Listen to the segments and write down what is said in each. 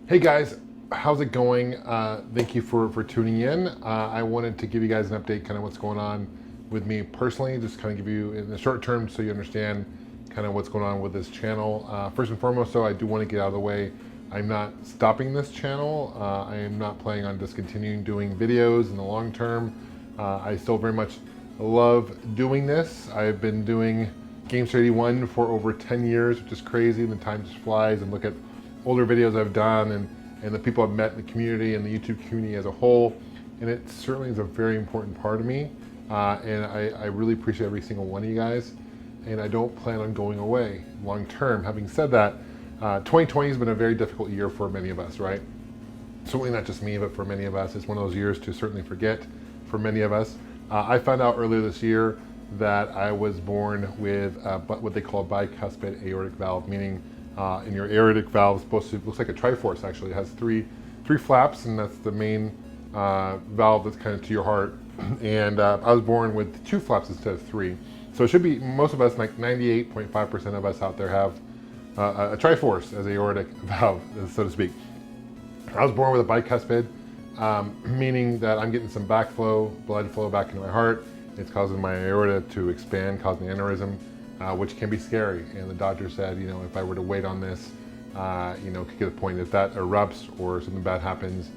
Hey guys, how's it going? Thank you for tuning in. I wanted to give you guys an update, kind of what's going on with me personally, just kind of give you in the short term so you understand kind of what's going on with this channel. First and foremost, though, I do want to get out of the way. I'm not stopping this channel. I am not planning on discontinuing doing videos in the long term. I still very much love doing this. I've been doing Gamester81 for over 10 years, which is crazy, and the time just flies, and look at older videos I've done and the people I've met in the community and the YouTube community as a whole. And it certainly is a very important part of me. And I really appreciate every single one of you guys. And I don't plan on going away long term. Having said that, 2020 has been a very difficult year for many of us, right? Certainly not just me, but for many of us. It's one of those years to certainly forget for many of us. I found out earlier this year that I was born with what they call a bicuspid aortic valve, meaning in your aortic valve, supposed to looks like a triforce. Actually, it has three flaps, and that's the main valve that's kind of to your heart. And I was born with two flaps instead of three. So it should be, most of us, like 98.5% of us out there, have a triforce as aortic valve, so to speak. I was born with a bicuspid, meaning that I'm getting some backflow, blood flow back into my heart. It's causing my aorta to expand, causing an aneurysm, which can be scary. And the doctor said, you know, if I were to wait on this, you know, it could get to the point if that erupts or something bad happens,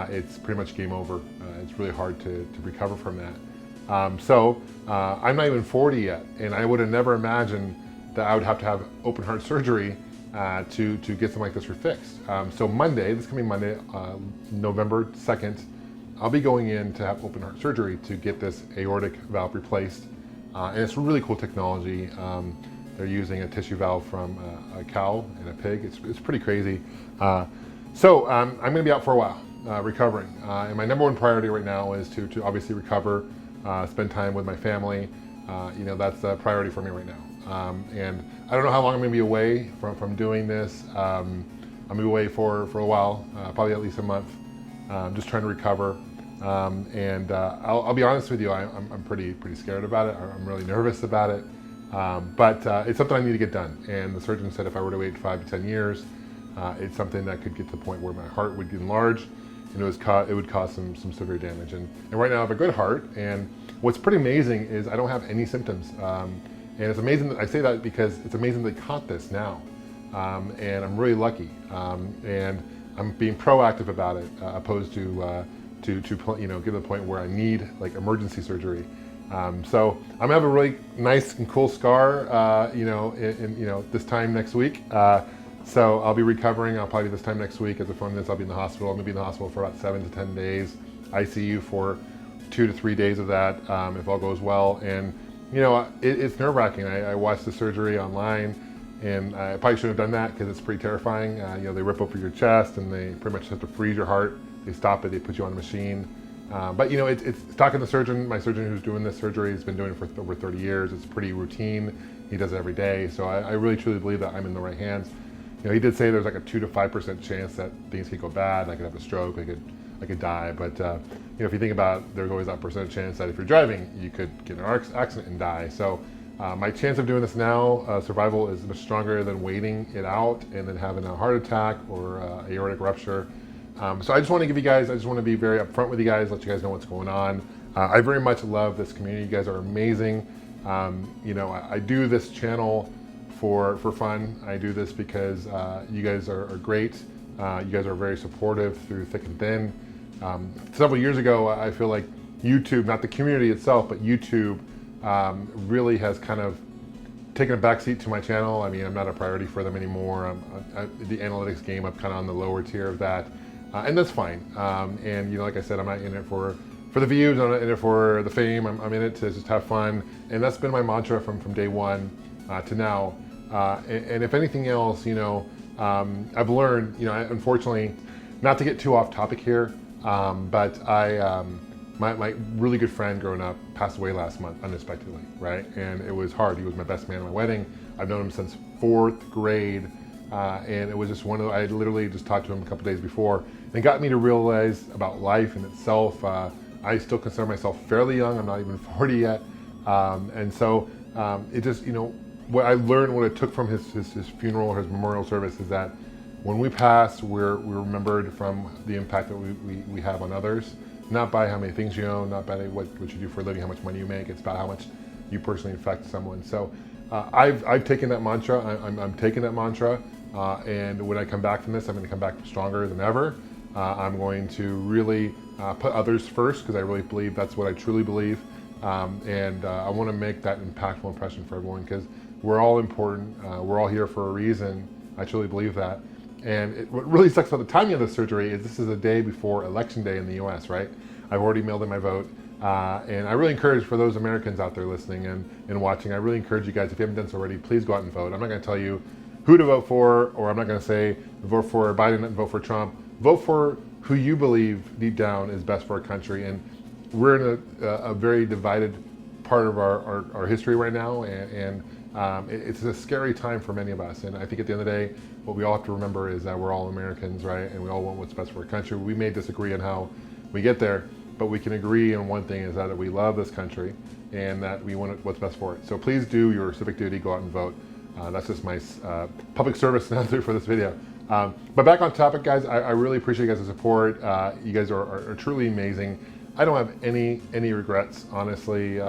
it's pretty much game over. It's really hard to recover from that. So I'm not even 40 yet, and I would have never imagined that I would have to have open heart surgery to get something like this fixed. So Monday, this coming Monday, November 2nd, I'll be going in to have open heart surgery to get this aortic valve replaced. And it's really cool technology. They're using a tissue valve from a cow and a pig. It's pretty crazy. So I'm going to be out for a while, recovering. And my number one priority right now is to obviously recover, spend time with my family. You know, that's a priority for me right now. And I don't know how long I'm going to be away from doing this. I'm going to be away for a while, probably at least a month, just trying to recover. I'll be honest with you, I'm pretty scared about it. I'm really nervous about it. But it's something I need to get done. And the surgeon said if I were to wait 5 to 10 years, it's something that could get to the point where my heart would get enlarged and it would cause some severe damage. And right now I have a good heart. And what's pretty amazing is I don't have any symptoms. And it's amazing that I say that because it's amazing they caught this now. And I'm really lucky. And I'm being proactive about it, opposed to you know, get to the point where I need like emergency surgery. So I'm gonna have a really nice and cool scar, you know, you know, this time next week. So I'll be recovering. I'll probably this time next week. As a film this, I'll be in the hospital. I'm gonna be in the hospital for about 7 to 10 days. ICU for 2 to 3 days of that, if all goes well. And you know, it's nerve-wracking. I watched the surgery online, and I probably shouldn't have done that because it's pretty terrifying. You know, they rip open your chest and they pretty much have to freeze your heart. They stop it, they put you on a machine. But you know, it's talking to the surgeon. My surgeon who's doing this surgery has been doing it for over 30 years. It's pretty routine. He does it every day. So I really truly believe that I'm in the right hands. You know, he did say there's like a 2 to 5% chance that things could go bad. I could have a stroke, I could die. But you know, if you think about it, there's always that percentage chance that if you're driving, you could get in an accident and die. So my chance of doing this now, survival, is much stronger than waiting it out and then having a heart attack or aortic rupture. So I just want to give you guys, I just want to be very upfront with you guys, let you guys know what's going on. I very much love this community. You guys are amazing. You know, I do this channel for fun. I do this because you guys are great. You guys are very supportive through thick and thin. Several years ago, I feel like YouTube, not the community itself, but YouTube really has kind of taken a backseat to my channel. I mean, I'm not a priority for them anymore. The analytics game, I'm kind of on the lower tier of that. And that's fine. And you know, like I said, I'm not in it for the views. I'm not in it for the fame. I'm in it to just have fun. And that's been my mantra from day one to now. And if anything else, you know, I've learned, you know, unfortunately, not to get too off topic here, but my really good friend growing up passed away last month unexpectedly, right? And it was hard. He was my best man at my wedding. I've known him since 4th grade. And it was just one of the, I literally just talked to him a couple days before, and it got me to realize about life in itself. I still consider myself fairly young. I'm not even 40 yet. And so it just, you know, what I learned, what I took from his funeral or his memorial service is that when we pass, we're remembered from the impact that we have on others, not by how many things you own, not by what you do for a living, how much money you make. It's about how much you personally affect someone. So I've taken that mantra. I'm taking that mantra, and when I come back from this, I'm going to come back stronger than ever. I'm going to really put others first, because I really believe that's what I truly believe, and I want to make that impactful impression for everyone, because we're all important. We're all here for a reason. I truly believe that. And what really sucks about the timing of the surgery is this is a day before Election Day in the US, right? I've already mailed in my vote. And I really encourage, for those Americans out there listening and watching, I really encourage you guys, if you haven't done so already, please go out and vote. I'm not going to tell you who to vote for, or I'm not going to say vote for Biden and vote for Trump. Vote for who you believe deep down is best for our country. And we're in a very divided part of our history right now, and it's a scary time for many of us. And I think at the end of the day, what we all have to remember is that we're all Americans, right? And we all want what's best for our country. We may disagree on how we get there, but we can agree on one thing, is that we love this country and that we want what's best for it. So please do your civic duty, go out and vote. That's just my public service announcement for this video. But back on topic, guys, I really appreciate you guys' support. You guys are truly amazing. I don't have any regrets, honestly,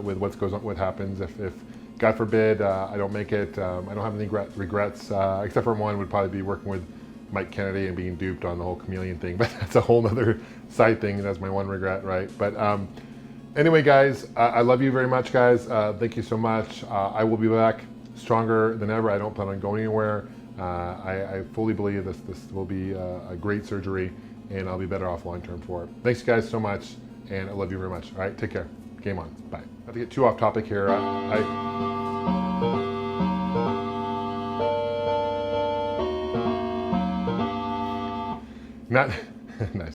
with what happens if God forbid I don't make it. I don't have any regrets, except for one would probably be working with Mike Kennedy and being duped on the whole chameleon thing, but that's a whole other side thing. That's my one regret, right? But anyway, guys, I love you very much, guys. Thank you so much. I will be back stronger than ever. I don't plan on going anywhere. I fully believe this will be a great surgery, and I'll be better off long term for it. Thanks, guys, so much, and I love you very much. All right, take care. Game on. Bye. Not to get too off topic here. Not nice.